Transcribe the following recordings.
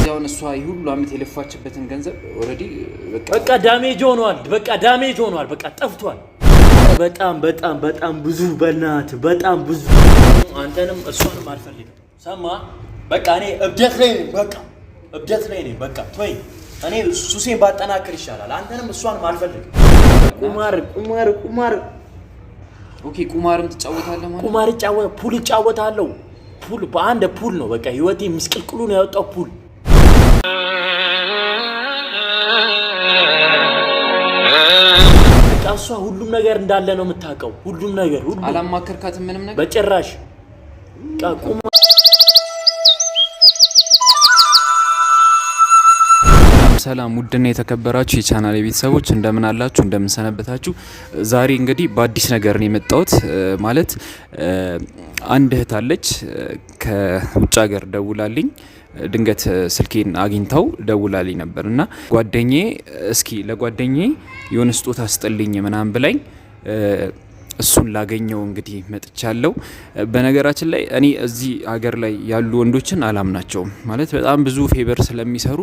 ስለዚህ አሁን እሷ ይሁሉ አመት የለፋችበትን ገንዘብ ኦሬዲ በቃ ዳሜጅ ሆኗል። በቃ ጠፍቷል። በጣም ብዙ በእናት በጣም ብዙ አንተንም እሷንም አልፈልግም። ሰማ በቃ እኔ እብደት ላይ ነኝ። በቃ ተወኝ። እኔ ሱሴን ባጠናክር ይሻላል። አንተንም እሷንም አልፈልግም። ቁማር ኦኬ ቁማርም ትጫወታለህ ማለት? ቁማር ፑል እጫወታለሁ። ፑል በአንድ ፑል ነው በቃ ህይወቴ ምስቅልቅሉን ያወጣው ፑል። በቃ እሷ ሁሉም ነገር እንዳለ ነው የምታውቀው። ሁሉም ነገር አላማከርካትም ምንም ነገር በጭራሽ። ሰላም ውድና የተከበራችሁ የቻናሌ ቤተሰቦች እንደምን አላችሁ? እንደምን ሰነበታችሁ? ዛሬ እንግዲህ በአዲስ ነገር ነው የመጣሁት። ማለት አንድ እህት አለች ከውጭ ሀገር ደውላልኝ፣ ድንገት ስልኬን አግኝታው ደውላልኝ ነበርና ጓደኛዬ እስኪ ለጓደኛዬ የሆነ ስጦታ ስጥልኝ ምናምን ብላኝ እሱን ላገኘው እንግዲህ መጥቻለሁ። በነገራችን ላይ እኔ እዚህ ሀገር ላይ ያሉ ወንዶችን አላምናቸውም። ማለት በጣም ብዙ ፌቨር ስለሚሰሩ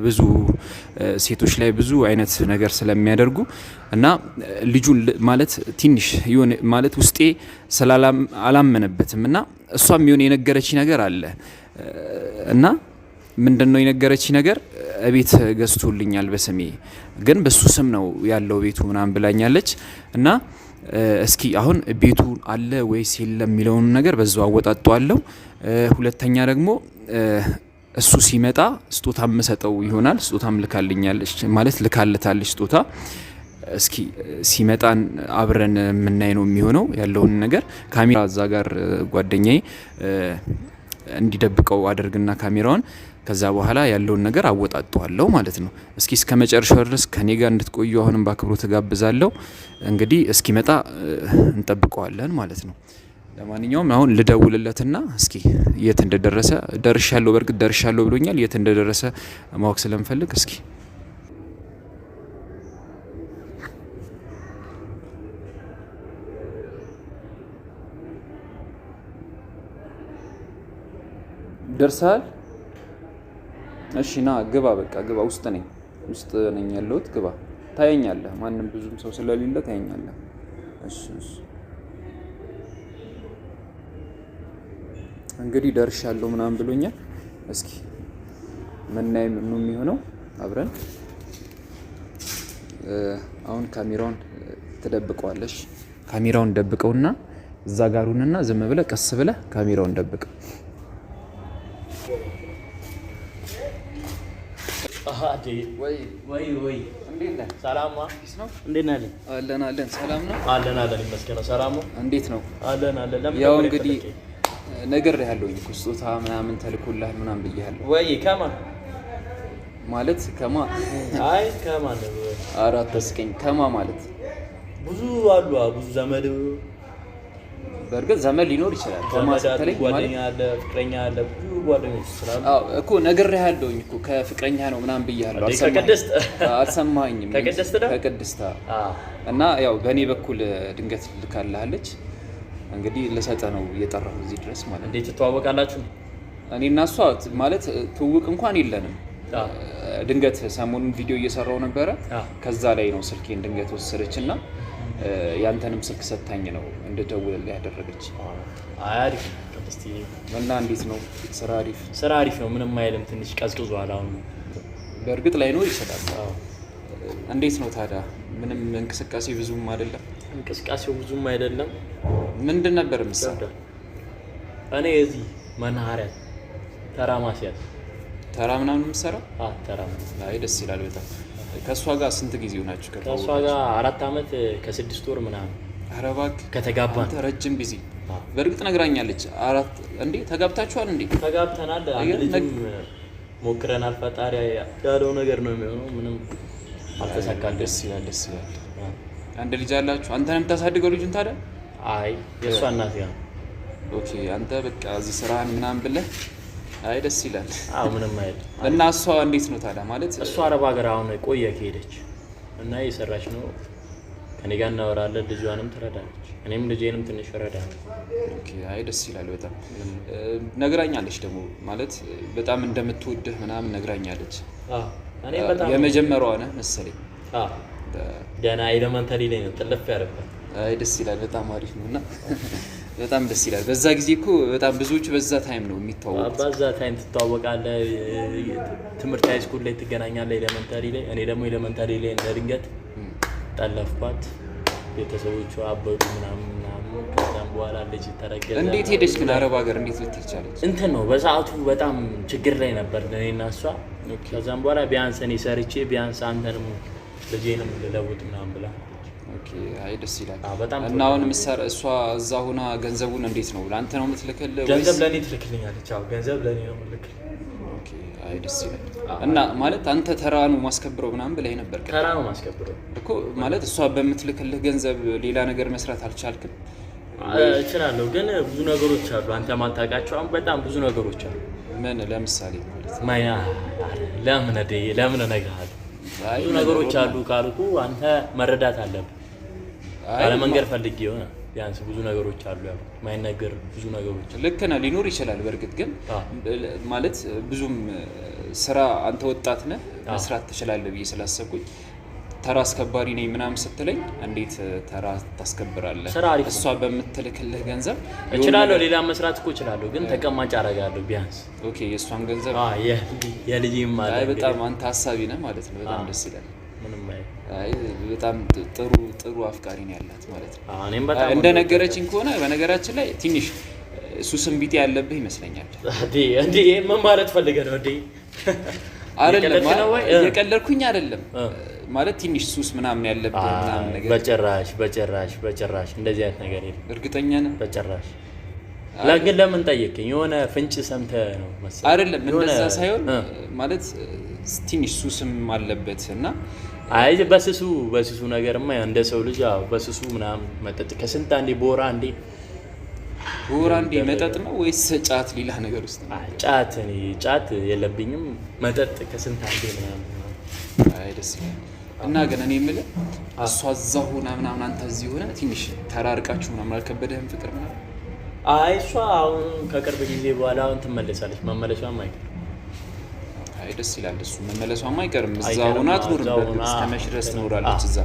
ብዙ ሴቶች ላይ ብዙ አይነት ነገር ስለሚያደርጉ እና ልጁን ማለት ትንሽ ይሁን ማለት ውስጤ አላመነበትም እና እሷም ይሁን የነገረች ነገር አለ እና ምንድነው የነገረች ነገር ቤት ገዝቶልኛል በስሜ ግን በሱ ስም ነው ያለው ቤቱ ምናምን ብላኛለች እና እስኪ አሁን ቤቱ አለ ወይስ የለም የሚለውን ነገር በዛው አወጣጣዋለሁ። ሁለተኛ ደግሞ እሱ ሲመጣ ስጦታ መሰጠው ይሆናል። ስጦታም ልካልኛለች ማለት ልካለታለች ስጦታ። እስኪ ሲመጣን አብረን የምናይ ነው የሚሆነው ያለውን ነገር። ካሜራ እዛ ጋር ጓደኛዬ እንዲደብቀው አድርግና ካሜራውን ከዛ በኋላ ያለውን ነገር አወጣጣዋለሁ ማለት ነው። እስኪ እስከ መጨረሻው ድረስ ከኔ ጋር እንድትቆዩ አሁንም በአክብሮት ጋብዛለሁ። እንግዲህ እስኪመጣ እንጠብቀዋለን ማለት ነው። ለማንኛውም አሁን ልደውልለትና እስኪ የት እንደደረሰ ደርሻለሁ። በርግጥ ደርሻለሁ ብሎኛል። የት እንደደረሰ ማወቅ ስለምፈልግ እስኪ ደርሳል። እሺ ና ግባ፣ በቃ ግባ። ውስጥ ነኝ ያለሁት። ግባ፣ ታየኛለህ። ማንም ብዙም ሰው ስለሌለ ታየኛለህ። እሺ እንግዲህ ደርሻለሁ ምናምን ብሎኛል። እስኪ ምናይ ምን ነው የሚሆነው አብረን። አሁን ካሜራውን ትደብቀዋለሽ። ካሜራውን ደብቀውና እዛ ጋር ሁንና ዝም ብለህ ቀስ ብለህ ካሜራውን ደብቀው። ወይ እንዴት ነህ? ሰላም ነው? እንዴት ነህ? አለን። ሰላም ነው? አለን ይመስገን። ሰላም ነው? እንዴት ነው? አለን። ያው እንግዲህ ነገር ያለውኝ እኮ ስጦታ ምናምን ተልኮልሃል ምናምን ብዬሃለሁ። ወይ ከማ ማለት ከማ? አይ ከማ ነው። አራት ተስቀኝ ከማ ማለት ብዙ አሉ፣ ብዙ ዘመድ። በርግጥ ዘመድ ሊኖር ይችላል። ከማ ስትለኝ ጓደኛ አለ፣ ፍቅረኛ አለ፣ ብዙ ጓደኞች ስላሉ እኮ ነግሬሃለሁኝ እኮ ከፍቅረኛ ነው ምናምን ብዬሃለሁ። አልሰማኸኝም? ከቅድስት እና ያው በእኔ በኩል ድንገት ልካልሃለች። እንግዲህ ልሰጠህ ነው እየጠራሁ እዚህ ድረስ ማለት። እንዴት ትተዋወቃላችሁ? እኔ እና እሷ ማለት ትውውቅ እንኳን የለንም። ድንገት ሰሞኑን ቪዲዮ እየሰራው ነበረ። ከዛ ላይ ነው ስልኬን ድንገት ወሰደችና ያንተንም ስልክ ሰጣኝ ነው እንደደውልልህ ያደረገች። አሪፍ እስቲ እና እንዴት ነው? ስራ አሪፍ ነው። ምንም አይልም። ትንሽ ቀዝቅዟል አሁን። በእርግጥ ላይ ነው ይችላል። እንዴት ነው ታዲያ? ምንም እንቅስቃሴ ብዙም አይደለም? እንቅስቃሴው ብዙም አይደለም። ምንድን ነበር የምትሰራው? እኔ እዚህ መናኸሪያ ተራ ምናምን የምትሰራው? ተራ። አይ ደስ ይላል በጣም። ከእሷ ጋር ስንት ጊዜ ሆናችሁ? ከእሷ ጋር 4 ዓመት ከ6 ወር ምናምን። ኧረ እባክህ ከተጋባን አንተ ረጅም ጊዜ። በእርግጥ ነግራኛለች። እንዴ ተጋብታችኋል እንዴ? ተጋብተናል። አንድ ልጅም ሞክረናል። ፈጣሪ ያለው ነገር ነው የሚሆነው። ምንም አልተሳካልንም። ደስ ይላል። አንድ ልጅ አላችሁ? አንተ ነው የምታሳድገው ልጁን ታዲያ? አይ የእሷ እናት ያ። ኦኬ አንተ በቃ እዚህ ስራህን ምናምን ብለህ። አይ ደስ ይላል። ምንም አይደል። እና እሷ እንዴት ነው ታዲያ? ማለት እሷ አረብ ሀገር አሁን ቆየ ከሄደች እና እየሰራች ነው። ከኔ ጋር እናወራለን። ልጇንም ትረዳለች፣ እኔም ልጄንም ትንሽ እረዳለሁ። ኦኬ አይ ደስ ይላል በጣም ነግራኛለች። ደግሞ ማለት በጣም እንደምትወድህ ምናምን ነግራኛለች። እኔ በጣም የመጀመሪያዋ ነህ መሰለኝ። ገና ኤሌመንተሪ ላይ ነው ጥልፍ ያደረኩት። አይ ደስ ይላል በጣም አሪፍ ነውና በጣም ደስ ይላል። በዛ ጊዜ እኮ በጣም ብዙዎች በዛ ታይም ነው የሚተዋወቁት። በዛ ታይም ትተዋወቃለህ። ትምህርት ሃይ ስኩል ላይ ትገናኛለህ፣ ኤሌመንተሪ ላይ። እኔ ደግሞ ኤሌመንተሪ ላይ ድንገት ጠለፍኳት። ቤተሰቦቿ አበዱ ምናምን። ከዛም በኋላ ልጅ ተረገዘ። እንዴት ሄደች ግን አረብ ሀገር እንዴት ልትሄድ ቻለች? እንትን ነው በሰዓቱ በጣም ችግር ላይ ነበር እኔና እሷ። ከዛም በኋላ ቢያንስ እኔ ሰርቼ ቢያንስ አንተንም ልጄንም ልለውጥ ምናምን ብላ። ኦኬ አይ ደስ ይላል በጣም። እና አሁን ምሳር እሷ እዛ ሆና ገንዘቡን እንዴት ነው ለአንተ ነው የምትልክልህ? ገንዘብ ለኔ ትልክልኛለች። አዎ ገንዘብ ለኔ ነው የምልክልህ። ኦኬ አይ ደስ ይላል። እና ማለት አንተ ተራ ነው ማስከብረው ምናምን ብለህ ነበር። ተራ ነው ማስከብረው እኮ ማለት እሷ በምትልክልህ ገንዘብ ሌላ ነገር መስራት አልቻልክም? እችላለሁ ግን ብዙ ነገሮች አሉ አንተ ማታውቃቸው። አሁን በጣም ብዙ ነገሮች አሉ። ምን ለምሳሌ ማለት ለምን እነግርሃለሁ? ብዙ ነገሮች አሉ ካልኩ አንተ መረዳት አለብህ። ባለመንገድ ፈልጌ ሆነ ቢያንስ ብዙ ነገሮች አሉ ያው ማይነገር ብዙ ነገሮች። ልክ ነህ ሊኖር ይችላል በእርግጥ ግን ማለት ብዙም ስራ አንተ ወጣት ነህ መስራት ትችላለህ ብዬ ስላሰብኩኝ ተራ አስከባሪ ነኝ ምናምን ስትለኝ እንዴት ተራ ታስከብራለህ? እሷ በምትልክልህ ገንዘብ እችላለሁ። ሌላ መስራት እኮ እችላለሁ ግን ተቀማጭ አደርጋለሁ ቢያንስ። ኦኬ የእሷን ገንዘብ የልጅም ማለት አይ በጣም አንተ ሀሳቢ ነህ ማለት ነው። በጣም ደስ ይላል። አይ በጣም ጥሩ አፍቃሪ ነው ያላት ማለት ነው። እኔም በጣም እንደነገረችኝ ከሆነ በነገራችን ላይ ትንሽ ሱስም ቢጤ ያለብህ ይመስለኛል። እንዴ ምን ማለት ፈልገህ ነው እንዴ? አይደለም እየቀለድኩኝ አይደለም ማለት ትንሽ ሱስ ምናምን ያለብህ ምናምን ነገር። በጭራሽ እንደዚህ አይነት ነገር የለም። እርግጠኛ ነህ? በጭራሽ። ግን ለምን ጠየቅኝ? የሆነ ፍንጭ ሰምተህ ነው መሰለኝ። አይደለም እንደዛ ሳይሆን ማለት ትንሽ ሱስም አለበት እና አይ በስሱ ነገርማ እንደ ሰው ልጅ በስሱ ምናምን መጠጥ ከስንት አንዴ በወራ አንዴ መጠጥ ነው ወይስ ጫት ሌላ ነገር ውስጥ ነው? ጫት የለብኝም። መጠጥ ከስንት አንዴ ምናምን። አይ ደስ ይላል። እና ግን እኔ የምልህ እሷ እዛ ሆና ምናምን አንተ እዚህ ሆነ ትንሽ ተራርቃችሁ ምናምን አልከበደህም ፍቅር ምናምን? አይ እሷ አሁን ከቅርብ ጊዜ በኋላ አሁን ትመለሳለች። መመለሷም አይቀርም። አይ ደስ ይላል። እሱ መመለሷም አይቀርም። እዛ ሆና አትኖርም። እስከ መቼ ድረስ ትኖራለች እዛ?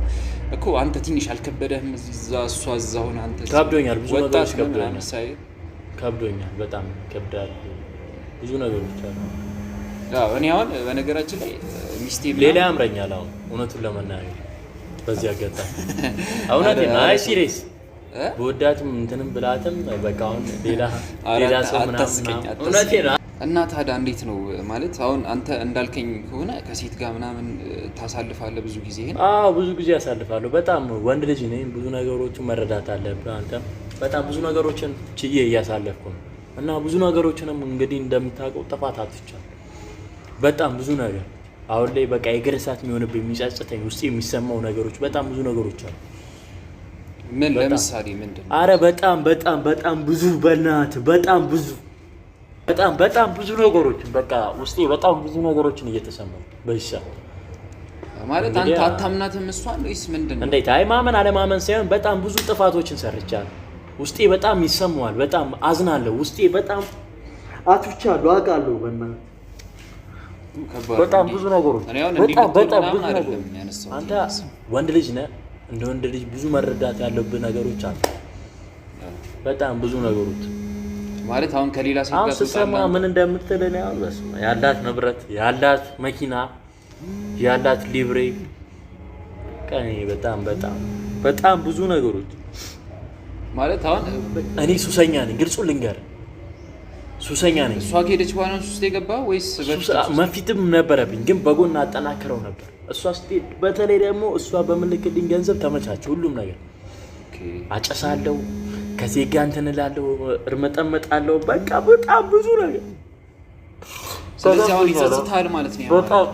እኮ አንተ ትንሽ አልከበደህም? እዛ እሷ እዛ ሆና አንተ ከብዶኛል። ብዙ ነገሮች ከብዶኛል። በጣም ከብዳል። ብዙ ነገሮች አሉ። እኔ አሁን በነገራችን ላይ ሚስቴ ሌላ ያምረኛል። አሁን እውነቱን ለመናገር በዚህ አጋጣሚ እውነቴን ነው። አይ ሲሪየስ በወዳትም እንትንም ብላትም በቃ አሁን ሌላ ሰው ምናምን እውነቴን ነው። እና ታዲያ እንዴት ነው ማለት አሁን አንተ እንዳልከኝ ከሆነ ከሴት ጋር ምናምን ታሳልፋለህ ብዙ ጊዜ? ብዙ ጊዜ አሳልፋለሁ። በጣም ወንድ ልጅ ነኝ። ብዙ ነገሮችን መረዳት አለብህ አንተም። በጣም ብዙ ነገሮችን ችዬ እያሳለፍኩ ነው እና ብዙ ነገሮችንም እንግዲህ እንደምታውቀው ጥፋት አጥፍቻለሁ። በጣም ብዙ ነገር አሁን ላይ በቃ የእግር እሳት የሚሆንብኝ የሚጸጽተኝ ውስጥ የሚሰማው ነገሮች በጣም ብዙ ነገሮች አሉ። ምን ለምሳሌ ምንድን ነው? አረ በጣም ብዙ በእናትህ በጣም ብዙ ነገሮችን በቃ ውስጤ በጣም ብዙ ነገሮችን እየተሰማኝ በዚህ ሰዓት ማለት አንተ አታምናትም እሷን ወይስ ምንድን ነው? እንዴት አይ ማመን አለማመን ሳይሆን በጣም ብዙ ጥፋቶችን ሰርቻለሁ። ውስጤ በጣም ይሰማዋል። በጣም አዝናለሁ። ውስጤ በጣም አጥፍቻለሁ። አውቃለሁ በእናትህ በጣም ብዙ ነገሮች በጣም ብዙ ነገሮች። አንተ ወንድ ልጅ ነህ። እንደ ወንድ ልጅ ብዙ መረዳት ያለብህ ነገሮች አሉ። በጣም ብዙ ነገሮች ማለት አሁን ከሌላ ሴት ጋር ስትሰማ ምን እንደምትል ነው ያልበስ ያላት ንብረት፣ ያላት መኪና፣ ያላት ሊብሬ ቀኔ በጣም ብዙ ነገሮች ማለት አሁን እኔ ሱሰኛ ነኝ። ግልጹ ልንገርህ ሱሰኛ ነኝ። እሷ ከሄደች በኋላ ነው ሱስ የገባህ ወይስ በፊትም ነበረብኝ ግን በጎን አጠናክረው ነበር። እሷ ስትሄድ በተለይ ደግሞ እሷ በምልክልኝ ገንዘብ ተመቻቸ ሁሉም ነገር። አጨሳለሁ፣ ከሴት ጋር እንትን እላለሁ፣ እርመጠመጣለሁ። በቃ በጣም ብዙ ነገር። ስለዚህ አሁን ይጸጽታል ማለት ነው። በጣም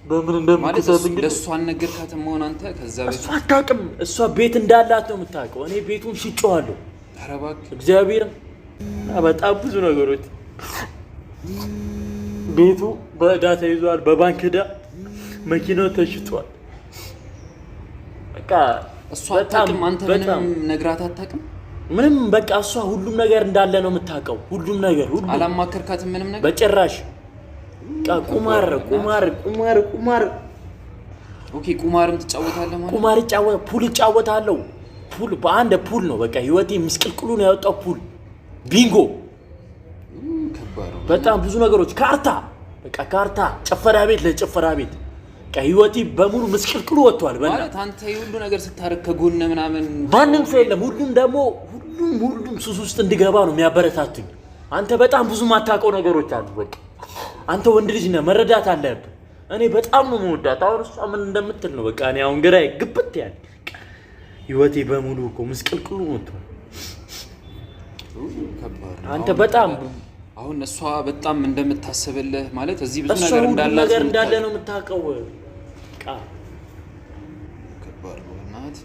በምን እንደምትሰጥኝ ለእሷ አልነገርካትም መሆን አንተ ከዛ ቤት እሷ አታውቅም። እሷ ቤት እንዳላት ነው የምታውቀው። እኔ ቤቱን ሽጬዋለሁ። ኧረ እባክህ እግዚአብሔርን በጣም ብዙ ነገሮች። ቤቱ በዕዳ ተይዟል፣ በባንክ ዕዳ። መኪናው ተሽጧል። በቃ እሷ አታውቅም። አንተ ምንም ነግራት አታውቅም? ምንም በቃ እሷ ሁሉም ነገር እንዳለ ነው የምታውቀው። ሁሉም ነገር ሁሉ አላማከርካትም ምንም ነገር በጭራሽ። ቁማር ኦኬ። ቁማርም ትጫወታለህ ማለት? ቁማር ፑል እጫወታለሁ። ፑል በአንድ ፑል ነው በቃ ህይወቴ ምስቅልቅሉን ያወጣው ፑል፣ ቢንጎ፣ በጣም ብዙ ነገሮች፣ ካርታ፣ በቃ ካርታ፣ ጭፈራ ቤት ለጭፈራ ቤት ህይወቴ በሙሉ ምስቅልቅሉ ወጥቷል። ማለት አንተ ሁሉ ነገር ስታረክ ከጎነ ምናምን ማንም ሰው የለም። ሁሉም ሱስ ውስጥ እንድገባ ነው የሚያበረታቱኝ። አንተ በጣም ብዙ ማታውቀው ነገሮች አሉ። በቃ አንተ ወንድ ልጅ ነህ፣ መረዳት አለብህ። እኔ በጣም ነው የምወዳት። አሁን እሷ ምን እንደምትል ነው በቃ እኔ አሁን ግራዬ ግብት ያለ ህይወቴ በሙሉ እኮ ምስቅልቅሉ ወጥቷል። አንተ በጣም አሁን እሷ በጣም እንደምታስብልህ ማለት እዚህ ብዙ ነገር እንዳለ ነው የምታውቀው። ከባድ ነው እናት።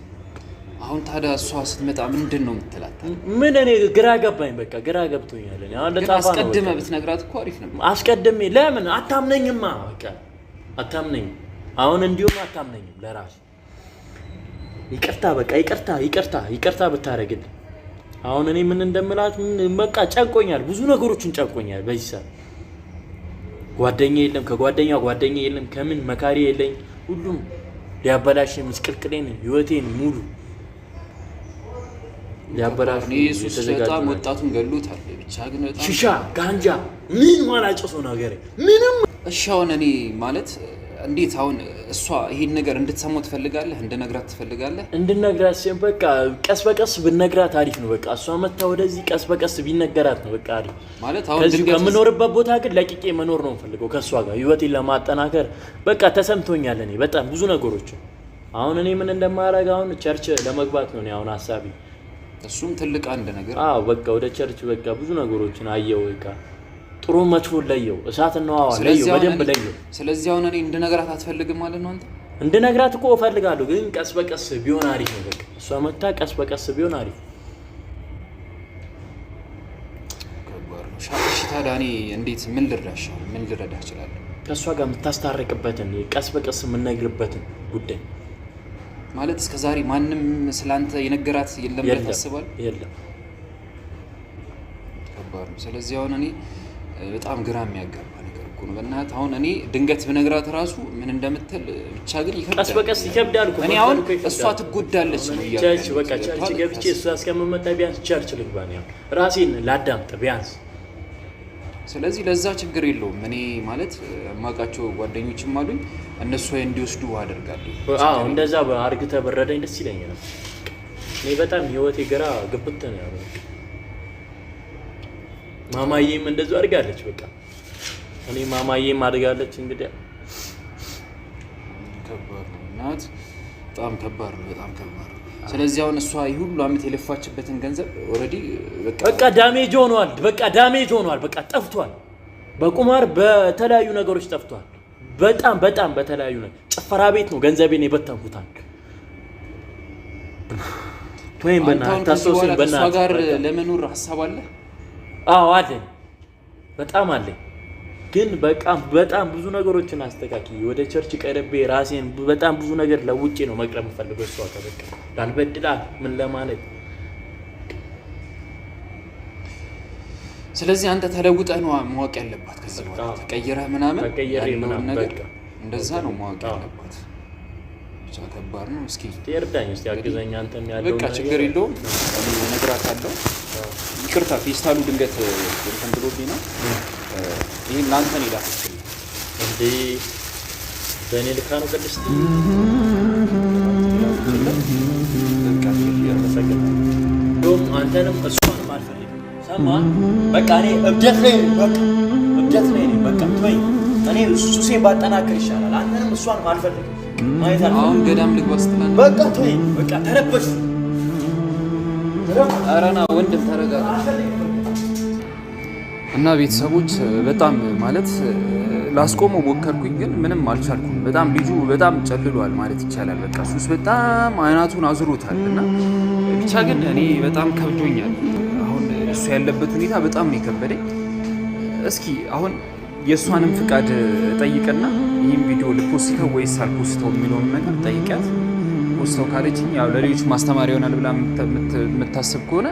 አሁን ታዲያ እሷ ስትመጣ ምንድን ነው የምትላት? ምን እኔ ግራ ገባኝ። በቃ ግራ ገብቶኛል። እኔ አሁን ለታፋ ነው አስቀድመህ ብትነግራት እኮ አሪፍ ነበር። አስቀድሜ ለምን አታምነኝማ? በቃ አታምነኝም። አሁን እንዲሁም አታምነኝም ለራሱ። ይቅርታ በቃ ይቅርታ ብታረግልኝ። አሁን እኔ ምን እንደምላት በቃ ጨንቆኛል። ብዙ ነገሮችን ጨንቆኛል በዚህ ሰዓት። ጓደኛ የለም፣ ጓደኛ የለም፣ ከምን መካሪ የለኝ። ሁሉም ሊያበላሽ ምስቅልቅሌን ህይወቴን ሙሉ ሊያበላሽ በጣም ወጣቱን ገሎታል። ብቻ ግን በጣም ሽሻ ጋንጃ ምን ማላጨሶ ነገር ምንም። እሺ አሁን እኔ ማለት እንዴት አሁን እሷ ይሄን ነገር እንድትሰማው ትፈልጋለህ? እንድነግራት ትፈልጋለህ? እንድነግራት ሲሆን በቃ ቀስ በቀስ ብነግራት አሪፍ ነው። በቃ እሷ መታ ወደዚህ ቀስ በቀስ ቢነገራት ነው በቃ አሪፍ ማለት። አሁን ከዚህ ከምኖርበት ቦታ ግን ለቂቄ መኖር ነው የምፈልገው ከሷ ጋር ህይወቴን ለማጠናከር በቃ ተሰምቶኛል። እኔ በጣም ብዙ ነገሮች አሁን እኔ ምን እንደማደርግ አሁን ቸርች ለመግባት ነው እኔ አሁን ሐሳቤ። እሱም ትልቅ አንድ ነገር። በቃ ወደ ቸርች በቃ ብዙ ነገሮችን አየው። በቃ ጥሩ መጥፎ ለየው፣ እሳት ነው ለየው፣ በደንብ ለየው። ስለዚህ አሁን እኔ እንድነግራት አትፈልግም ማለት ነው አንተ? እንድነግራት እኮ እፈልጋለሁ፣ ግን ቀስ በቀስ ቢሆን አሪፍ ነው። በቃ እሷ መታ ቀስ በቀስ ቢሆን አሪፍ። እሺ ታዲያ እኔ እንዴት ምን ልረዳህ እችላለሁ? ከእሷ ጋር የምታስታርቅበትን ቀስ በቀስ የምነግርበትን ጉዳይ ማለት እስከዛሬ ማንም ስላንተ የነገራት የለም ብለህ ታስባለህ? የለም። ከባድ ነው። ስለዚህ አሁን እኔ በጣም ግራ የሚያጋባ ነገር እኮ ነው በእናትህ። አሁን እኔ ድንገት ብነግራት ራሱ ምን እንደምትል ብቻ ግን ይከብዳል። ቀስ በቀስ ይከብዳል እኮ። እኔ አሁን እሷ ትጎዳለች ነው እያልኩ ቸርች በቃ ቸርች ገብቼ እሷ እስከምመጣ ቢያንስ ቸርች ልግባ ነው ራሴን ላዳምጥ ቢያንስ። ስለዚህ ለዛ ችግር የለውም። እኔ ማለት የማውቃቸው ጓደኞችም አሉኝ፣ እነሱ እንዲወስዱ አደርጋለሁ። እንደዛ አርግተህ በረዳኝ ደስ ይለኛል። እኔ በጣም ህይወቴ ግራ ግብት ነው ያለው። ማማዬም እንደዛው አድርጋለች። በቃ እኔ ማማዬም አድርጋለች። እንግዲህ ከባድ ነው እናት፣ በጣም ከባድ ነው፣ በጣም ከባድ ነው። ስለዚህ አሁን እሷ ሁሉ አመት የለፋችበትን ገንዘብ ኦሬዲ በቃ ዳሜጅ ሆኗል። በቃ ጠፍቷል። በቁማር በተለያዩ ነገሮች ጠፍቷል። በጣም በተለያዩ ነገር ጭፈራ ቤት ነው ገንዘቤን የበተንኩታል። ወይም በእናትህ ታስወስን በእናትህ እሷ ጋር ለመኖር ሐሳብ አለ? አለኝ፣ በጣም አለኝ። ግን በጣም ብዙ ነገሮችን አስተካክዬ ወደ ቸርች ቀርቤ ራሴን በጣም ብዙ ነገር ለውጬ ነው መቅረብ የምፈልገው። እሷ ጋር በቃ ላልበድላት ምን ለማለት። ስለዚህ አንተ ተለውጠህ ነው ማወቅ ያለባት። ከዚህ በኋላ ተቀየረህ ምናምን ነገር እንደዛ ነው ማወቅ ያለባት። ብቻ ከባድ ነው። እስኪ ትርዳኝ፣ እስቲ አግዘኝ። አንተም ያለው በቃ ችግር የለውም እነግራታለሁ። ይቅርታ ፌስታሉ ድንገት እንትን ብሎብኝ ነው። ይሄን ላንተ ነው ላክልኝ እንዴ? በእኔ ልካ ነው ቅድስት። አንተንም እሷንም አልፈልግም። ሰማ በቃ እኔ እብደት ላይ በቃ ተወኝ። እኔ ሱሴን ባጠናክር ይሻላል። አንተንም እሷንም አልፈልግም ማየት አለ። አሁን ገዳም ልግባ ስትላል በቃ ተወኝ። በቃ ተረበሽ። ኧረ ና ወንድም ተረጋጋ። እና ቤተሰቦች በጣም ማለት ላስቆመው ሞከርኩኝ፣ ግን ምንም አልቻልኩም። በጣም ልጁ በጣም ጨልሏል ማለት ይቻላል። በቃ ሱስ በጣም አይናቱን አዝሮታል። እና ብቻ ግን እኔ በጣም ከብዶኛል። አሁን እሱ ያለበት ሁኔታ በጣም ነው የከበደኝ። እስኪ አሁን የእሷንም ፍቃድ ጠይቅና ይህም ቪዲዮ ልፖስተው ወይስ አልፖስተው የሚለውን ነገር ጠይቂያት። ፖስተው ካለችኝ ያው ለሌሎች ማስተማሪያ ይሆናል ብላ የምታስብ ከሆነ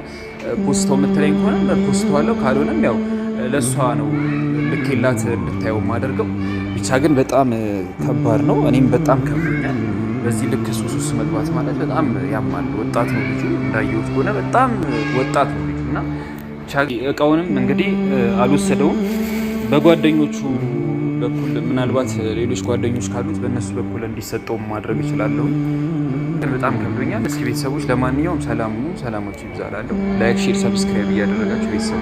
ፖስተው የምትለኝ ከሆነ ፖስተዋለሁ፣ ካልሆነም ያው ለእሷ ነው ልኬላት እንድታየው ማደርገው። ብቻ ግን በጣም ከባድ ነው። እኔም በጣም ከብዶኛል። በዚህ ልክ ሱስ መግባት ማለት በጣም ያማል። ወጣት ነው ልጁ፣ እንዳየሁት ከሆነ በጣም ወጣት ነው ልጁ እና እቃውንም እንግዲህ አልወሰደውም። በጓደኞቹ በኩል ምናልባት ሌሎች ጓደኞች ካሉት በእነሱ በኩል እንዲሰጠው ማድረግ እችላለሁ። በጣም ከብዶኛል። እስኪ ቤተሰቦች ለማንኛውም ሰላሞች ይብዛላለሁ። ላይክ፣ ሼር፣ ሰብስክራይብ እያደረጋችሁ ቤተሰቡ